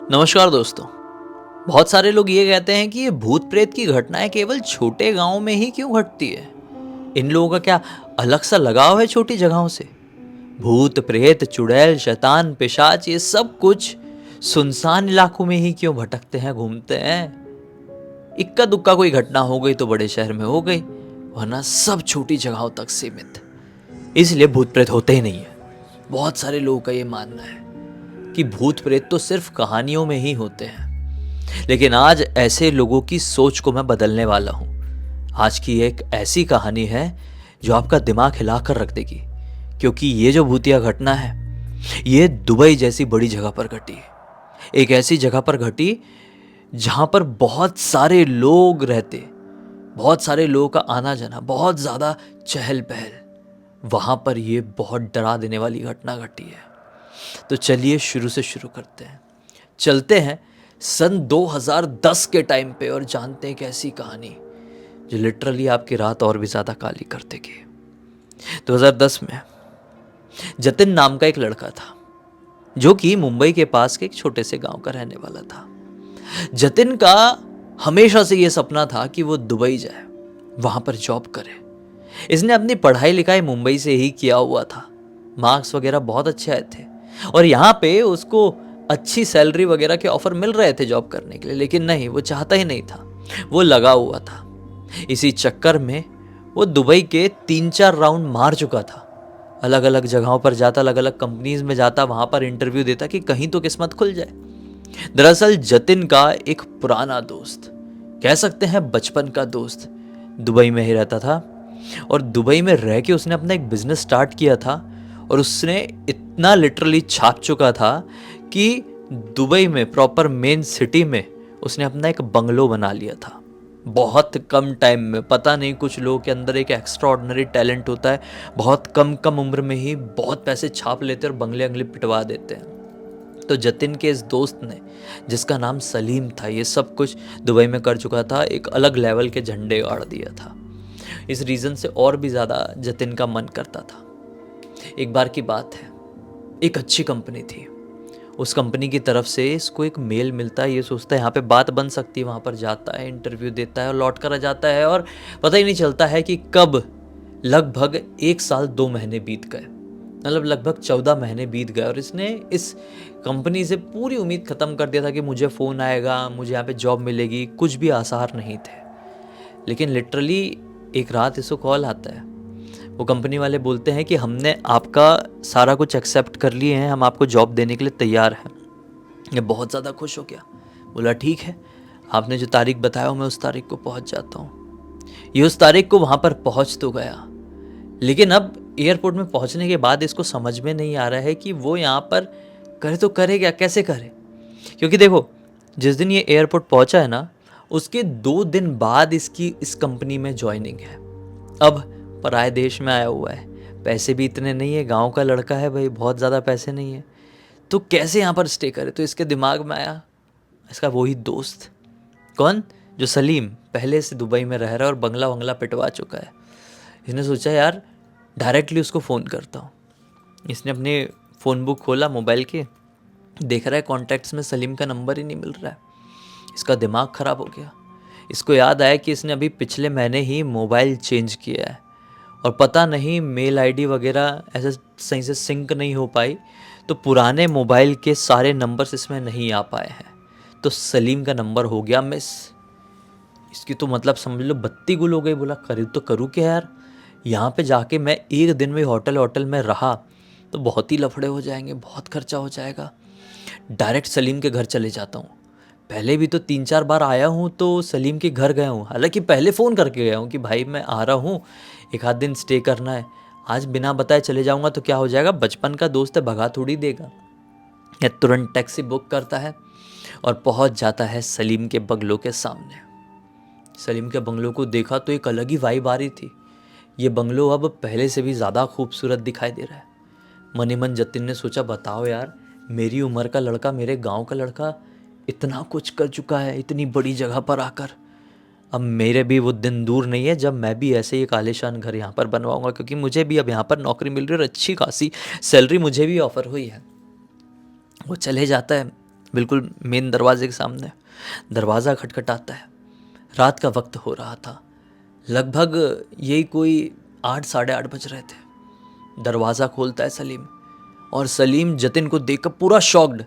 नमस्कार दोस्तों। बहुत सारे लोग ये कहते हैं कि ये भूत प्रेत की घटनाएं केवल छोटे गांव में ही क्यों घटती है। इन लोगों का क्या अलग सा लगाव है छोटी जगहों से? भूत प्रेत चुड़ैल शैतान पिशाच ये सब कुछ सुनसान इलाकों में ही क्यों भटकते हैं, घूमते हैं? इक्का दुक्का कोई घटना हो गई तो बड़े शहर में हो गई, वरना सब छोटी जगहों तक सीमित। इसलिए भूत प्रेत होते ही नहीं है। बहुत सारे लोगों का ये मानना है कि भूत प्रेत तो सिर्फ कहानियों में ही होते हैं। लेकिन आज ऐसे लोगों की सोच को मैं बदलने वाला हूं। आज की एक ऐसी कहानी है जो आपका दिमाग हिलाकर रख देगी, क्योंकि ये जो भूतिया घटना है ये दुबई जैसी बड़ी जगह पर घटी। एक ऐसी जगह पर घटी जहां पर बहुत सारे लोग रहते, बहुत सारे लोगों का आना जाना, बहुत ज्यादा चहल पहल। वहां पर ये बहुत डरा देने वाली घटना घटी है। तो चलिए शुरू से शुरू करते हैं। चलते हैं सन 2010 के टाइम पे और जानते हैं एक ऐसी कहानी जो लिटरली आपकी रात और भी ज्यादा काली कर देगी। 2010 में जतिन नाम का एक लड़का था जो कि मुंबई के पास के एक छोटे से गांव का रहने वाला था। जतिन का हमेशा से यह सपना था कि वो दुबई जाए, वहां पर जॉब करे। इसने अपनी पढ़ाई लिखाई मुंबई से ही किया हुआ था, मार्क्स वगैरह बहुत अच्छे आए थे और यहाँ पे उसको अच्छी सैलरी वगैरह के ऑफर मिल रहे थे जॉब करने के लिए। लेकिन नहीं, वो चाहता ही नहीं था, वो लगा हुआ था। इसी चक्कर में वो दुबई के 3-4 राउंड मार चुका था। अलग अलग जगहों पर जाता, अलग अलग कंपनीज में जाता, वहां पर इंटरव्यू देता कि कहीं तो किस्मत खुल जाए। दरअसल जतिन का एक पुराना दोस्त, कह सकते हैं बचपन का दोस्त, दुबई में ही रहता था और दुबई में रह के उसने अपना एक बिजनेस स्टार्ट किया था। और उसने इतना लिटरली छाप चुका था कि दुबई में प्रॉपर मेन सिटी में उसने अपना एक बंगलो बना लिया था बहुत कम टाइम में। पता नहीं, कुछ लोगों के अंदर एक एक्स्ट्रा ऑर्डिनरी टैलेंट होता है, बहुत कम कम उम्र में ही बहुत पैसे छाप लेते हैं और बंगले अंगले पिटवा देते हैं। तो जतिन के इस दोस्त ने, जिसका नाम सलीम था, ये सब कुछ दुबई में कर चुका था, एक अलग लेवल के झंडे गाड़ दिया था। इस रीज़न से और भी ज़्यादा जतिन का मन करता था। एक बार की बात है, एक अच्छी कंपनी थी, उस कंपनी की तरफ से इसको एक मेल मिलता है। ये सोचता है यहाँ पे बात बन सकती है, वहाँ पर जाता है, इंटरव्यू देता है और लौट कर आ जाता है और पता ही नहीं चलता है कि कब लगभग 1 साल 2 महीने बीत गए। मतलब लगभग 14 महीने बीत गए और इसने इस कंपनी से पूरी उम्मीद ख़त्म कर दिया था कि मुझे फ़ोन आएगा, मुझे यहाँ पे जॉब मिलेगी। कुछ भी आसार नहीं थे। लेकिन लिटरली एक रात इसको कॉल आता है। वो कंपनी वाले बोलते हैं कि हमने आपका सारा कुछ एक्सेप्ट कर लिए हैं, हम आपको जॉब देने के लिए तैयार हैं। ये बहुत ज़्यादा खुश हो गया, बोला ठीक है, आपने जो तारीख बताया मैं उस तारीख को पहुंच जाता हूँ। ये उस तारीख को वहाँ पर पहुँच तो गया, लेकिन अब एयरपोर्ट में पहुँचने के बाद इसको समझ में नहीं आ रहा है कि वो यहाँ पर करे तो करे क्या, कैसे करे। क्योंकि देखो, जिस दिन ये एयरपोर्ट पहुँचा है ना, उसके 2 दिन बाद इसकी इस कंपनी में ज्वाइनिंग है। अब पराए देश में आया हुआ है, पैसे भी इतने नहीं है, गांव का लड़का है भाई, बहुत ज़्यादा पैसे नहीं है, तो कैसे यहाँ पर स्टे करे। तो इसके दिमाग में आया इसका वही दोस्त, कौन, जो सलीम, पहले से दुबई में रह रहा है और बंगला वंगला पिटवा चुका है। इसने सोचा यार डायरेक्टली उसको फ़ोन करता हूँ। इसने अपने फ़ोन बुक खोला मोबाइल के, देख रहा है कॉन्टैक्ट्स में सलीम का नंबर ही नहीं मिल रहा है। इसका दिमाग ख़राब हो गया। इसको याद आया कि इसने अभी पिछले महीने ही मोबाइल चेंज किया है और पता नहीं मेल आईडी वगैरह ऐसे सही से सिंक नहीं हो पाई, तो पुराने मोबाइल के सारे नंबर्स इसमें नहीं आ पाए हैं। तो सलीम का नंबर हो गया मिस। इसकी तो मतलब समझ लो बत्ती गुल हो गई। बोला करूँ तो करूँ क्या यार, यहाँ पे जाके मैं एक दिन में होटल में रहा तो बहुत ही लफड़े हो जाएंगे, बहुत खर्चा हो जाएगा। डायरेक्ट सलीम के घर चले जाता हूँ। पहले भी तो 3-4 बार आया हूँ तो सलीम के घर गया हूँ, हालांकि पहले फ़ोन करके गया हूँ कि भाई मैं आ रहा हूँ, एक आध दिन स्टे करना है। आज बिना बताए चले जाऊँगा तो क्या हो जाएगा, बचपन का दोस्त है, भगा थोड़ी देगा। या तुरंत टैक्सी बुक करता है और पहुँच जाता है सलीम के बंगलों के सामने। सलीम के बंगलों को देखा तो एक अलग ही वाइब आ रही थी। ये बंगलो अब पहले से भी ज़्यादा खूबसूरत दिखाई दे रहा है। मन ही मन जतिन ने सोचा, बताओ यार, मेरी उम्र का लड़का, मेरे गांव का लड़का इतना कुछ कर चुका है इतनी बड़ी जगह पर आकर। अब मेरे भी वो दिन दूर नहीं है जब मैं भी ऐसे ही एक आलीशान घर यहाँ पर बनवाऊंगा, क्योंकि मुझे भी अब यहाँ पर नौकरी मिल रही है और अच्छी खासी सैलरी मुझे भी ऑफर हुई है। वो चले जाता है, बिल्कुल मेन दरवाजे के सामने। दरवाज़ा खटखटाता है। रात का वक्त हो रहा था, लगभग यही कोई 8 साढ़े 8 बज रहे थे। दरवाज़ा खोलता है सलीम, और सलीम जतिन को देखकर पूरा शॉक्ड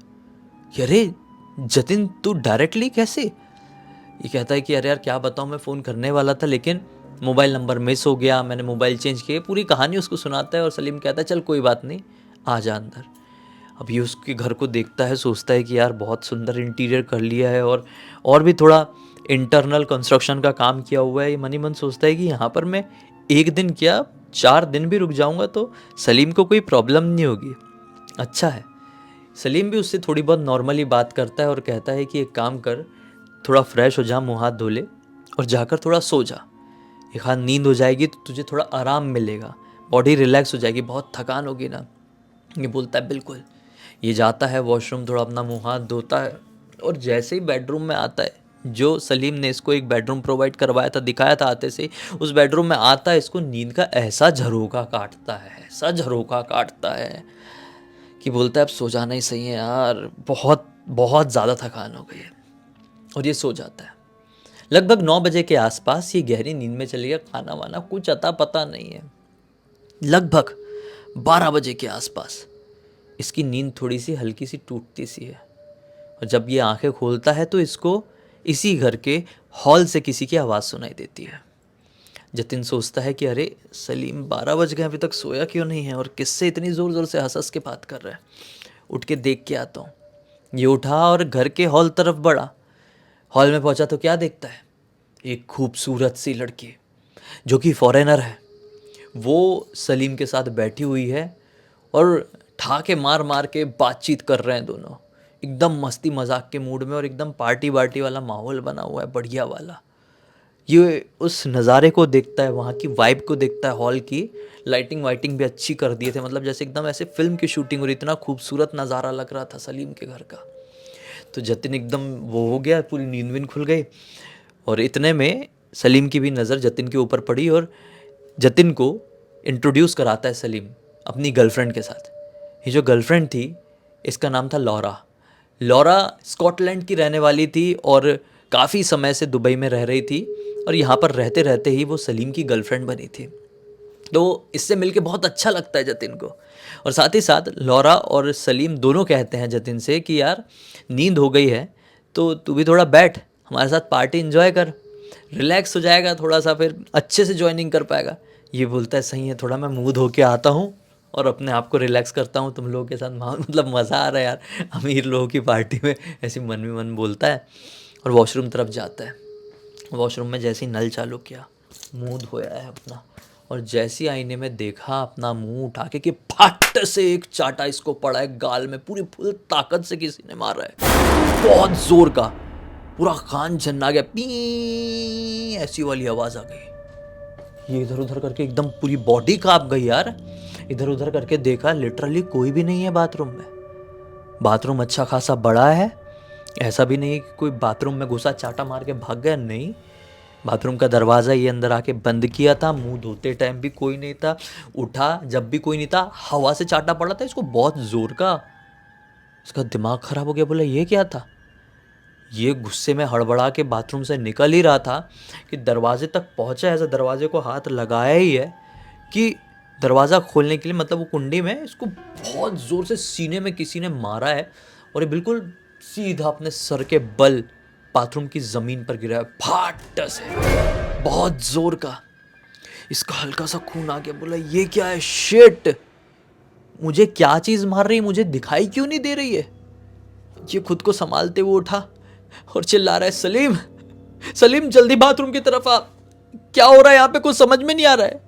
कि अरे जतिन, तू डायरेक्टली कैसे? ये कहता है कि अरे यार क्या बताऊँ, मैं फ़ोन करने वाला था लेकिन मोबाइल नंबर मिस हो गया, मैंने मोबाइल चेंज किया। पूरी कहानी उसको सुनाता है और सलीम कहता है चल कोई बात नहीं, आ जा अंदर। अब ये उसके घर को देखता है, सोचता है कि यार बहुत सुंदर इंटीरियर कर लिया है और भी थोड़ा इंटरनल कंस्ट्रक्शन का काम किया हुआ है। ये मनी मन सोचता है कि यहाँ पर मैं एक दिन क्या 4 दिन भी रुक जाऊँगा तो सलीम को कोई प्रॉब्लम नहीं होगी। अच्छा है। सलीम भी उससे थोड़ी बहुत नॉर्मली बात करता है और कहता है कि एक काम कर, थोड़ा फ्रेश हो जा, मुँह हाथ धो ले और जाकर थोड़ा सो जा। एक हाथ नींद हो जाएगी तो तुझे थोड़ा आराम मिलेगा, बॉडी रिलैक्स हो जाएगी, बहुत थकान होगी ना। ये बोलता है बिल्कुल। ये जाता है वॉशरूम, थोड़ा अपना मुँह हाथ धोता है और जैसे ही बेडरूम में आता है, जो सलीम ने इसको एक बेडरूम प्रोवाइड करवाया था, दिखाया था आते से, उस बेडरूम में आता है, इसको नींद का ऐसा झरोका काटता है, ऐसा झरोका काटता है कि बोलता है अब सो जाना ही सही है यार, बहुत बहुत ज़्यादा थकान हो गई है। और ये सो जाता है। लगभग 9 बजे के आसपास ये गहरी नींद में चली गया। खाना वाना कुछ अता पता नहीं है। लगभग 12 बजे के आसपास इसकी नींद थोड़ी सी हल्की सी टूटती सी है, और जब ये आंखें खोलता है तो इसको इसी घर के हॉल से किसी की आवाज़ सुनाई देती है। जतिन सोचता है कि अरे सलीम 12 बज गए, अभी तक सोया क्यों नहीं है और किससे इतनी ज़ोर ज़ोर से हंस हंस के बात कर रहा है। उठ के देख के आता हूँ। ये उठा और घर के हॉल तरफ बढ़ा। हॉल में पहुंचा तो क्या देखता है, एक खूबसूरत सी लड़की जो कि फॉरेनर है, वो सलीम के साथ बैठी हुई है और ठाके मार मार के बातचीत कर रहे हैं दोनों, एकदम मस्ती मजाक के मूड में, और एकदम पार्टी वार्टी वाला माहौल बना हुआ है, बढ़िया वाला। ये उस नज़ारे को देखता है, वहाँ की वाइब को देखता है। हॉल की लाइटिंग वाइटिंग भी अच्छी कर दिए थे, मतलब जैसे एकदम ऐसे फिल्म की शूटिंग, और इतना खूबसूरत नज़ारा लग रहा था सलीम के घर का। तो जतिन एकदम वो हो गया, पूरी नींद वींद खुल गई। और इतने में सलीम की भी नज़र जतिन के ऊपर पड़ी और जतिन को इंट्रोड्यूस कराता है सलीम अपनी गर्लफ्रेंड के साथ। ये जो गर्लफ्रेंड थी, इसका नाम था लॉरा। लॉरा स्कॉटलैंड की रहने वाली थी और काफ़ी समय से दुबई में रह रही थी, और यहाँ पर रहते रहते ही वो सलीम की गर्लफ्रेंड बनी थी। तो इससे मिलके बहुत अच्छा लगता है जतिन को। और साथ ही साथ लॉरा और सलीम दोनों कहते हैं जतिन से कि यार नींद हो गई है तो तू भी थोड़ा बैठ, हमारे साथ पार्टी एंजॉय कर, रिलैक्स हो जाएगा थोड़ा सा, फिर अच्छे से ज्वाइनिंग कर पाएगा। ये बोलता है सही है, थोड़ा मैं मुँह धो के आता हूँ और अपने आप को रिलैक्स करता हूँ तुम लोगों के साथ। मतलब मज़ा आ रहा है यार, अमीर लोगों की पार्टी में, ऐसी मन में मन बोलता है और वॉशरूम तरफ जाता है। वॉशरूम में जैसे ही नल चालू किया, मुंह धोया है अपना, और जैसी आईने में देखा अपना मुंह उठा के कि फट से एक चाटा इसको पड़ा है गाल में, पूरी फुल ताकत से किसी ने मारा है, बहुत जोर का, पूरा कान झन्ना गया, पी ऐसी वाली आवाज आ गई। ये इधर उधर करके एकदम पूरी बॉडी कांप गई यार। इधर उधर करके देखा, लिटरली कोई भी नहीं है बाथरूम में। बाथरूम अच्छा खासा बड़ा है, ऐसा भी नहीं कि कोई बाथरूम में घुसा चाटा मार के भाग गया, नहीं। बाथरूम का दरवाज़ा ये अंदर आके बंद किया था, मुंह धोते टाइम भी कोई नहीं था, उठा जब भी कोई नहीं था, हवा से चाटा पड़ा था इसको बहुत ज़ोर का। इसका दिमाग ख़राब हो गया, बोला ये क्या था। ये गुस्से में हड़बड़ा के बाथरूम से निकल ही रहा था कि दरवाजे तक पहुंचा, ऐसा दरवाजे को हाथ लगाया ही है कि दरवाज़ा खोलने के लिए, मतलब वो कुंडी में, इसको बहुत ज़ोर से सीने में किसी ने मारा है और ये बिल्कुल सीधा अपने सर के बल बाथरूम की ज़मीन पर गिरा है, फाट से, बहुत ज़ोर का। इसका हल्का सा खून आ गया, बोला ये क्या है, शिट, मुझे क्या चीज़ मार रही है, मुझे दिखाई क्यों नहीं दे रही है। ये खुद को संभालते हुए उठा और चिल्ला रहा है, सलीम सलीम जल्दी बाथरूम की तरफ आ, क्या हो रहा है यहाँ पे, कुछ समझ में नहीं आ रहा है।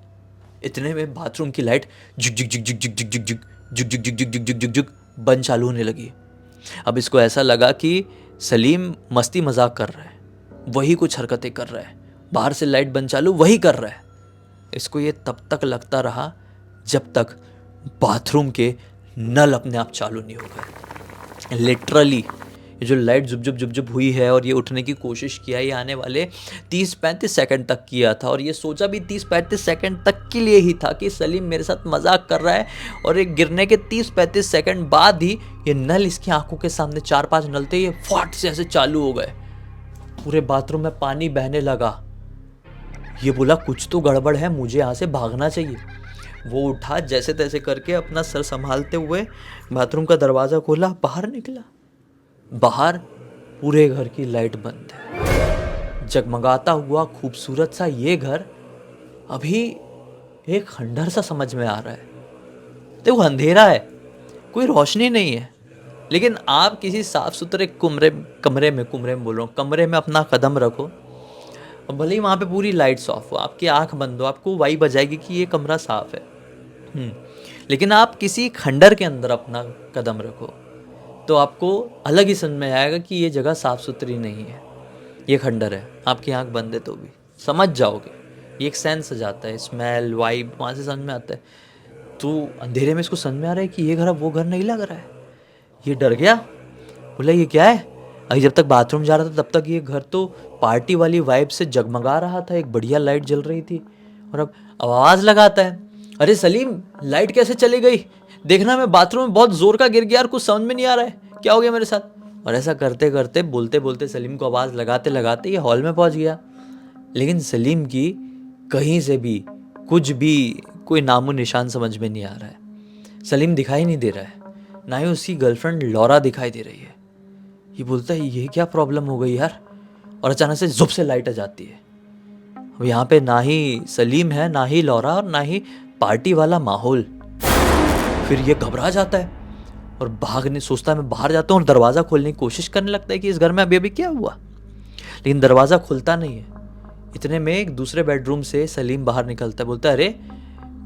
इतने में बाथरूम की लाइट जुग जुग जुग जुग जुग जुग जुग जुग जुग जुग जुग जुग जुग जुग जुग बंद चालू होने लगी। अब इसको ऐसा लगा कि सलीम मस्ती मजाक कर रहा है, वही कुछ हरकतें कर रहा है, बाहर से लाइट बंद चालू वही कर रहा है। इसको ये तब तक लगता रहा जब तक बाथरूम के नल अपने आप चालू नहीं हो गए। लिटरली ये जो लाइट जुब जुब जुब जुब हुई है और ये उठने की कोशिश किया, ये आने वाले 30-35 सेकंड तक किया था, और ये सोचा भी 30-35 सेकंड तक के लिए ही था कि सलीम मेरे साथ मजाक कर रहा है। और ये गिरने के 30-35 सेकंड बाद ही ये नल इसकी आंखों के सामने 4-5 नल थे, ये फट से ऐसे चालू हो गए। पूरे बाथरूम में पानी बहने लगा। ये बोला कुछ तो गड़बड़ है, मुझे यहाँ से भागना चाहिए। वो उठा, जैसे तैसे करके अपना सर संभालते हुए बाथरूम का दरवाज़ा खोला, बाहर निकला। बाहर पूरे घर की लाइट बंद है। जगमगाता हुआ खूबसूरत सा ये घर अभी एक खंडहर सा समझ में आ रहा है। देखो अंधेरा है, कोई रोशनी नहीं है, लेकिन आप किसी साफ सुथरे कमरे में अपना कदम रखो, और भले ही वहाँ पे पूरी लाइट्स ऑफ हो, आपकी आंख बंद हो, आपको वाइब आ जाएगी कि ये कमरा साफ है। लेकिन आप किसी खंडहर के अंदर अपना कदम रखो तो आपको अलग ही समझ में आएगा कि ये जगह साफ सुथरी नहीं है, ये खंडहर है। आपकी आंख बंद है तो भी समझ जाओगे, ये एक सेंस आ जाता है, स्मेल वाइब वहाँ से समझ में आता है। तो अंधेरे में इसको समझ में आ रहा है कि ये घर अब वो घर नहीं लग रहा है। ये डर गया, बोला ये क्या है। अभी जब तक बाथरूम जा रहा था तब तक ये घर तो पार्टी वाली वाइब से जगमगा रहा था, एक बढ़िया लाइट जल रही थी। और अब आवाज़ लगाता है, अरे सलीम लाइट कैसे चली गई, देखना मैं बाथरूम में बहुत जोर का गिर गया और कुछ समझ में नहीं आ रहा है, क्या हो गया मेरे साथ। और ऐसा करते करते बोलते बोलते सलीम को आवाज़ लगाते लगाते ये हॉल में पहुंच गया। लेकिन सलीम की कहीं से भी कुछ भी कोई नामो निशान समझ में नहीं आ रहा है। सलीम दिखाई नहीं दे रहा है, ना ही उसकी गर्लफ्रेंड लौरा दिखाई दे रही है। ये बोलता है ये क्या प्रॉब्लम हो गई यार, और अचानक से जुब से लाइट आ जाती है। अब यहाँ पे ना ही सलीम है, ना ही लौरा, और ना ही पार्टी वाला माहौल। फिर ये घबरा जाता है और भागने सोचता है मैं बाहर जाता हूँ, और दरवाज़ा खोलने की कोशिश करने लगता है कि इस घर में अभी अभी क्या हुआ, लेकिन दरवाज़ा खुलता नहीं है। इतने में एक दूसरे बेडरूम से सलीम बाहर निकलता है, बोलता है अरे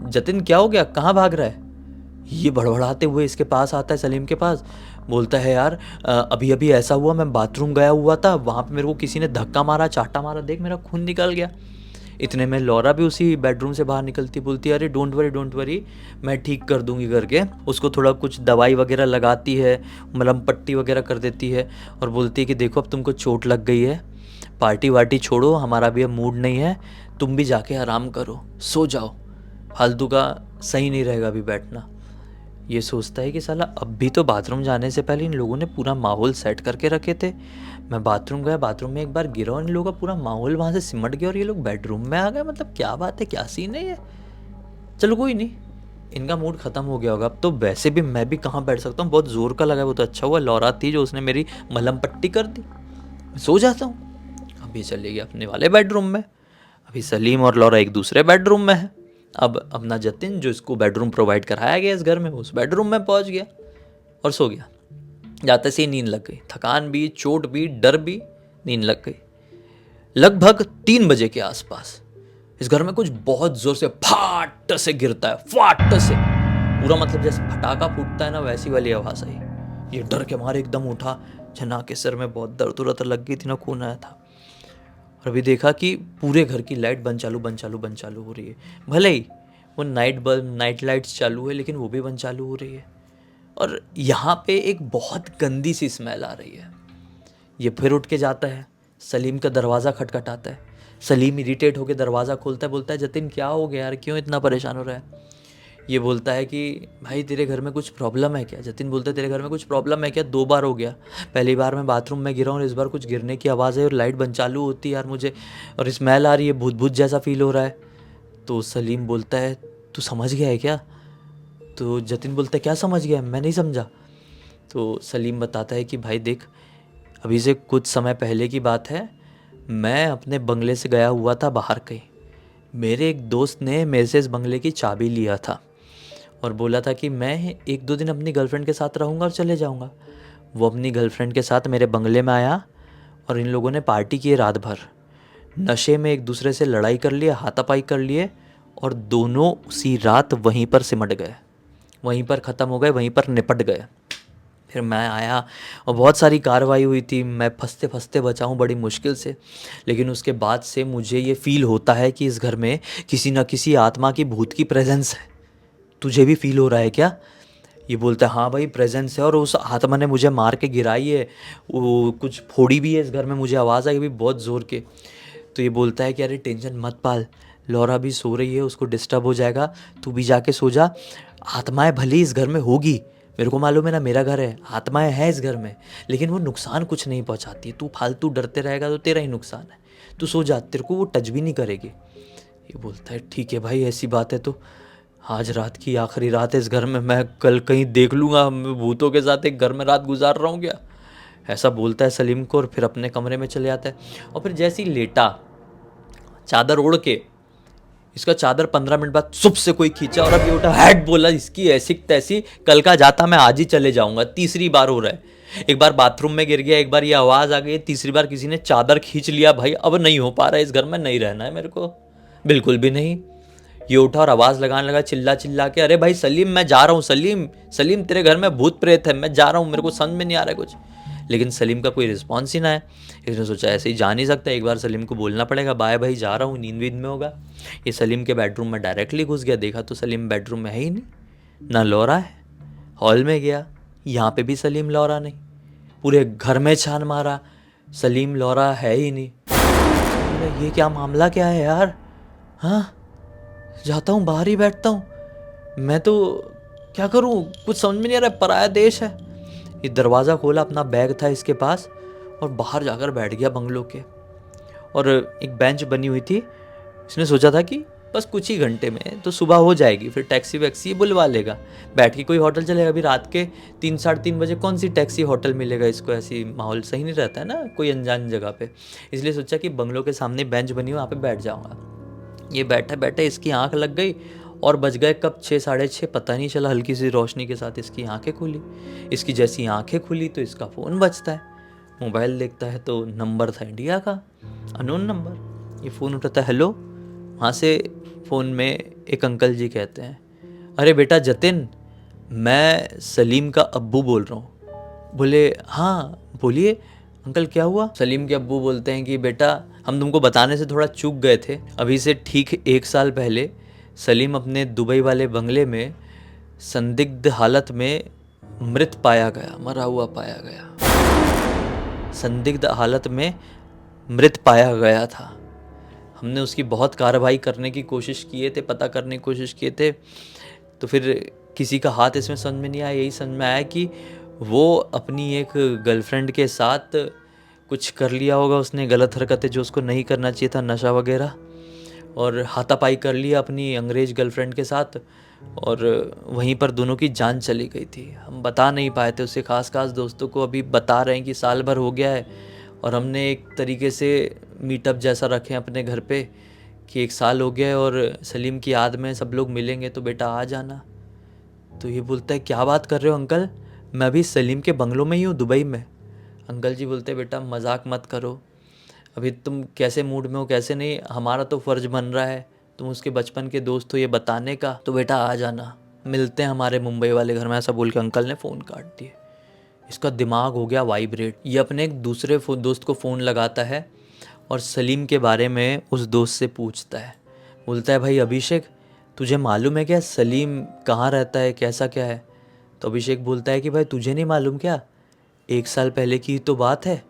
जतिन क्या हो गया, कहाँ भाग रहा है। ये बड़बड़ाते हुए इसके पास आता है, सलीम के पास, बोलता है यार अभी अभी ऐसा हुआ, मैं बाथरूम गया हुआ था, वहाँ पे मेरे को किसी ने धक्का मारा, चाटा मारा, देख मेरा खून निकल गया। इतने में लौरा भी उसी बेडरूम से बाहर निकलती, बोलती है अरे डोंट वरी मैं ठीक कर दूंगी करके उसको थोड़ा कुछ दवाई वगैरह लगाती है, मलहम पट्टी वगैरह कर देती है, और बोलती है कि देखो अब तुमको चोट लग गई है, पार्टी वार्टी छोड़ो, हमारा भी अब मूड नहीं है, तुम भी जाके आराम करो, सो जाओ, फालतू का सही नहीं रहेगा अभी बैठना। ये सोचता है कि साला अब भी तो बाथरूम जाने से पहले इन लोगों ने पूरा माहौल सेट करके रखे थे। मैं बाथरूम गया, बाथरूम में एक बार गिरा और इन लोगों का पूरा माहौल वहाँ से सिमट गया और ये लोग बेडरूम में आ गए, मतलब क्या बात है, क्या सीन है ये। चलो कोई नहीं, इनका मूड ख़त्म हो गया होगा। अब तो वैसे भी मैं भी कहाँ बैठ सकता हूँ, बहुत ज़ोर का लगा, वो तो अच्छा हुआ लौरा थी जो उसने मेरी मलहम पट्टी कर दी, सो जाता हूँ। अभी चले गए अपने वाले बेडरूम में। अभी सलीम और लौरा एक दूसरे बेडरूम में है। अब अपना जतिन जो इसको बेडरूम प्रोवाइड कराया गया इस घर में, उस बेडरूम में पहुंच गया और सो गया। जाते से ही नींद लग गई, थकान भी, चोट भी, डर भी, नींद लग गई। लगभग 3 बजे के आसपास इस घर में कुछ बहुत जोर से फाट से गिरता है, फाट से, पूरा मतलब जैसे फटाका फूटता है ना, वैसी वाली आवाज़ आई। ये डर के मारे एकदम उठा, जना के सिर में बहुत दर्द लग गई थी ना, खून आया था। और अभी देखा कि पूरे घर की लाइट बंद चालू हो रही है। भले ही वो नाइट लाइट्स चालू है, लेकिन वो भी बंद चालू हो रही है। और यहाँ पे एक बहुत गंदी सी स्मेल आ रही है। ये फिर उठ के जाता है, सलीम का दरवाज़ा खटखटाता है। सलीम इरिटेट होकर दरवाज़ा खोलता है, बोलता है जतिन क्या हो गया यार, क्यों इतना परेशान हो रहा है। ये बोलता है कि भाई तेरे घर में कुछ प्रॉब्लम है क्या। जतिन बोलता है तेरे घर में कुछ प्रॉब्लम है क्या, 2 बार हो गया, पहली बार मैं बाथरूम में गिरा हूँ और इस बार कुछ गिरने की आवाज़ है और लाइट बंद चालू होती है यार मुझे, और स्मेल आ रही है, भूत भूत जैसा फील हो रहा है। तो सलीम बोलता है तू समझ गया है क्या। तो जतिन बोलता है क्या समझ गया, मैं नहीं समझा। तो सलीम बताता है कि भाई देख, अभी से कुछ समय पहले की बात है, मैं अपने बंगले से गया हुआ था बाहर कहीं, मेरे एक दोस्त ने मेरे से इस बंगले की चाबी लिया था और बोला था कि मैं 1-2 दिन अपनी गर्लफ्रेंड के साथ रहूँगा और चले जाऊँगा। वो अपनी गर्लफ्रेंड के साथ मेरे बंगले में आया और इन लोगों ने पार्टी की रात भर, नशे में एक दूसरे से लड़ाई कर लिए, हाथापाई कर लिए, और दोनों उसी रात वहीं पर सिमट गए, वहीं पर ख़त्म हो गए, वहीं पर निपट गए। फिर मैं आया और बहुत सारी कार्रवाई हुई थी, मैं फंसते फंसते बचा हूँ बड़ी मुश्किल से, लेकिन उसके बाद से मुझे ये फील होता है कि इस घर में किसी न किसी आत्मा की, भूत की प्रेजेंस है। तुझे भी फील हो रहा है क्या। ये बोलता है हाँ भाई प्रेजेंस है, और उस आत्मा ने मुझे मार के गिराई है, वो कुछ फोड़ी भी है इस घर में, मुझे आवाज़ आई भी बहुत ज़ोर के। तो ये बोलता है कि अरे टेंशन मत पाल, लौरा भी सो रही है, उसको डिस्टर्ब हो जाएगा, तू भी जाके सो जा। आत्माएं भली इस घर में होगी, मेरे को मालूम है ना, मेरा घर है, आत्माएं हैं इस घर में, लेकिन वो नुकसान कुछ नहीं पहुंचाती। तू फालतू डरते रहेगा तो तेरा ही नुकसान है, तू सो जा, तेरे को वो टच भी नहीं करेगी। ये बोलता है ठीक है भाई, ऐसी बात है तो आज रात की आखिरी रात है इस घर में, मैं कल कहीं देख लूँगा, मैं भूतों के साथ एक घर में रात गुजार रहा हूँ क्या। ऐसा बोलता है सलीम को, और फिर अपने कमरे में चले जाता है। और फिर जैसे ही लेटा चादर ओढ़ के, इसका चादर 15 मिनट बाद सुप से कोई खींचा, और अब ये उठा, हैट बोला, इसकी ऐसी तैसी, कल का जाता मैं आज ही चले जाऊंगा। तीसरी बार हो रहा है, एक बार बाथरूम में गिर गया, एक बार ये आवाज़ आ गई, तीसरी बार किसी ने चादर खींच लिया। भाई अब नहीं हो पा रहा है, इस घर में नहीं रहना है मेरे को, बिल्कुल भी नहीं। ये उठा और आवाज़ लगाने लगा, चिल्ला चिल्ला के, अरे भाई सलीम मैं जा रहा हूँ, सलीम सलीम तेरे घर में भूत प्रेत है, मैं जा रहा हूँ, मेरे को समझ में नहीं आ रहा है कुछ। लेकिन सलीम का कोई रिस्पॉन्स ही ना है। इसने सोचा ऐसे ही जा नहीं सकता, एक बार सलीम को बोलना पड़ेगा, बाय भाई जा रहा हूँ, नींद वींद में होगा। ये सलीम के बेडरूम में डायरेक्टली घुस गया, देखा तो सलीम बेडरूम में है ही नहीं, ना लौरा है। हॉल में गया, यहाँ पे भी सलीम लौरा नहीं, पूरे घर में छान मारा, सलीम लौरा है ही नहीं। अरे ये क्या मामला क्या है यार, हाँ जाता हूँ बाहर ही बैठता हूँ, मैं तो क्या करूँ, कुछ समझ में नहीं आ रहा है, पराया देश है। ये दरवाज़ा खोला, अपना बैग था इसके पास, और बाहर जाकर बैठ गया बंगलों के। और एक बेंच बनी हुई थी, इसने सोचा था कि बस कुछ ही घंटे में तो सुबह हो जाएगी, फिर टैक्सी वैक्सी बुलवा लेगा, बैठ के कोई होटल चलेगा। अभी रात के 3 साढ़े 3 बजे कौन सी टैक्सी होटल मिलेगा इसको, ऐसी माहौल सही नहीं रहता है ना कोई अनजान जगह पे। इसलिए सोचा कि बंगलों के सामने बेंच बनी हुई, वहाँ पे बैठ जाऊँगा। ये बैठे बैठे इसकी आंख लग गई, और बज गए कब 6 साढ़े 6, पता नहीं चला, हल्की सी रोशनी के साथ इसकी आंखें खुली। इसकी जैसी आंखें खुली तो इसका फ़ोन बजता है, मोबाइल देखता है तो नंबर था इंडिया का, अननोन नंबर। ये फ़ोन उठाता है, हेलो। वहाँ से फ़ोन में एक अंकल जी कहते हैं, अरे बेटा जतिन, मैं सलीम का अब्बू बोल रहा हूँ। बोले हाँ बोलिए अंकल क्या हुआ। सलीम के अब्बू बोलते हैं कि बेटा हम तुमको बताने से थोड़ा चूक गए थे, अभी से ठीक 1 साल पहले सलीम अपने दुबई वाले बंगले में संदिग्ध हालत में मृत पाया गया, मरा हुआ पाया गया, संदिग्ध हालत में मृत पाया गया था। हमने उसकी बहुत कार्रवाई करने की कोशिश किए थे, पता करने की कोशिश किए थे, तो फिर किसी का हाथ इसमें समझ में नहीं आया। यही समझ में आया कि वो अपनी एक गर्लफ्रेंड के साथ कुछ कर लिया होगा उसने, गलत हरकतें जो उसको नहीं करना चाहिए था, नशा वगैरह, और हाथापाई कर लिया अपनी अंग्रेज गर्लफ्रेंड के साथ, और वहीं पर दोनों की जान चली गई थी। हम बता नहीं पाए थे उससे खास दोस्तों को, अभी बता रहे हैं कि साल भर हो गया है, और हमने एक तरीके से मीटअप जैसा रखे हैं अपने घर पे कि 1 साल हो गया है और सलीम की याद में सब लोग मिलेंगे, तो बेटा आ जाना। तो ये बोलता है क्या बात कर रहे हो अंकल, मैं अभी सलीम के बंगलों में ही हूँ दुबई में। अंकल जी बोलते बेटा मजाक मत करो, अभी तुम कैसे मूड में हो कैसे नहीं, हमारा तो फ़र्ज़ बन रहा है, तुम उसके बचपन के दोस्त हो ये बताने का, तो बेटा आ जाना, मिलते हैं हमारे मुंबई वाले घर में। ऐसा बोल के अंकल ने फ़ोन काट दिए। इसका दिमाग हो गया वाइब्रेट। ये अपने एक दूसरे दोस्त को फ़ोन लगाता है और सलीम के बारे में उस दोस्त से पूछता है। बोलता है भाई अभिषेक, तुझे मालूम है क्या सलीम कहाँ रहता है, कैसा क्या है। तो अभिषेक बोलता है कि भाई तुझे नहीं मालूम क्या, 1 साल पहले की तो बात है,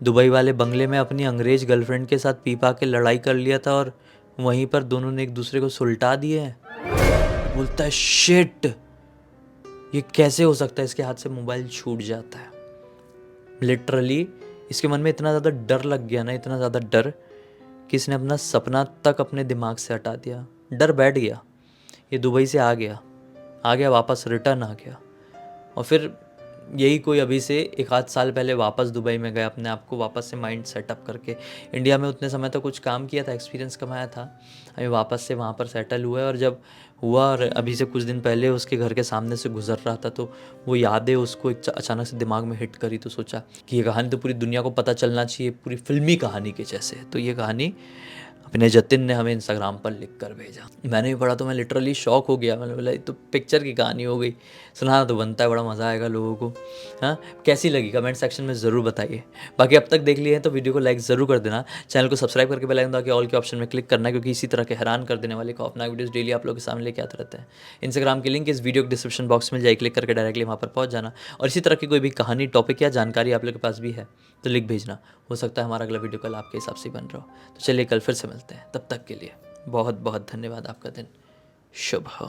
दुबई वाले बंगले में अपनी अंग्रेज गर्लफ्रेंड के साथ पी पा के लड़ाई कर लिया था, और वहीं पर दोनों ने एक दूसरे को सुलटा दिए हैं। बोलता है शिट, ये कैसे हो सकता है। इसके हाथ से मोबाइल छूट जाता है। लिटरली इसके मन में इतना ज़्यादा डर लग गया ना, इतना ज़्यादा डर कि इसने अपना सपना तक अपने दिमाग से हटा दिया। डर बैठ गया, ये दुबई से आ गया वापस, रिटर्न आ गया। और फिर यही कोई अभी से 1 आध साल पहले वापस दुबई में गया, अपने आप को वापस से माइंड सेटअप करके। इंडिया में उतने समय तक कुछ काम किया था, एक्सपीरियंस कमाया था, अभी वापस से वहाँ पर सेटल हुआ है। और जब हुआ, और अभी से कुछ दिन पहले उसके घर के सामने से गुजर रहा था, तो वो यादें उसको एक अचानक से दिमाग में हिट करी। तो सोचा कि ये कहानी तो पूरी दुनिया को पता चलना चाहिए, पूरी फिल्मी कहानी के जैसे। तो ये कहानी अपने जतिन ने हमें इंस्टाग्राम पर लिख कर भेजा। मैंने भी पढ़ा तो मैं लिटरली शॉक हो गया। मैंने बोला ये तो पिक्चर की कहानी हो गई। सुनाना तो बनता है, बड़ा मज़ा आएगा लोगों को। हाँ, कैसी लगी कमेंट सेक्शन में ज़रूर बताइए। बाकी अब तक देख लिए हैं तो वीडियो को लाइक ज़रूर कर देना, चैनल को सब्सक्राइब करके बेल आइकन दबा के ऑल के ऑप्शन में क्लिक करना, क्योंकि इसी तरह के हैरान कर देने वाले खौफनाक वीडियोस डेली आप लोगों के सामने लेके आते रहते हैं। इंस्टाग्राम की लिंक इस वीडियो के डिस्क्रिप्शन बॉक्स में जाए, क्लिक करके डायरेक्टली वहाँ पर पहुँच जाना। और इसी तरह की कोई भी कहानी, टॉपिक या जानकारी आप लोग के पास भी है तो लिख भेजना। हो सकता है हमारा अगला वीडियो कल आपके हिसाब से बन रहा हो। तो चलिए कल फिर से मिलते हैं, तब तक के लिए बहुत बहुत धन्यवाद। आपका दिन शुभ हो।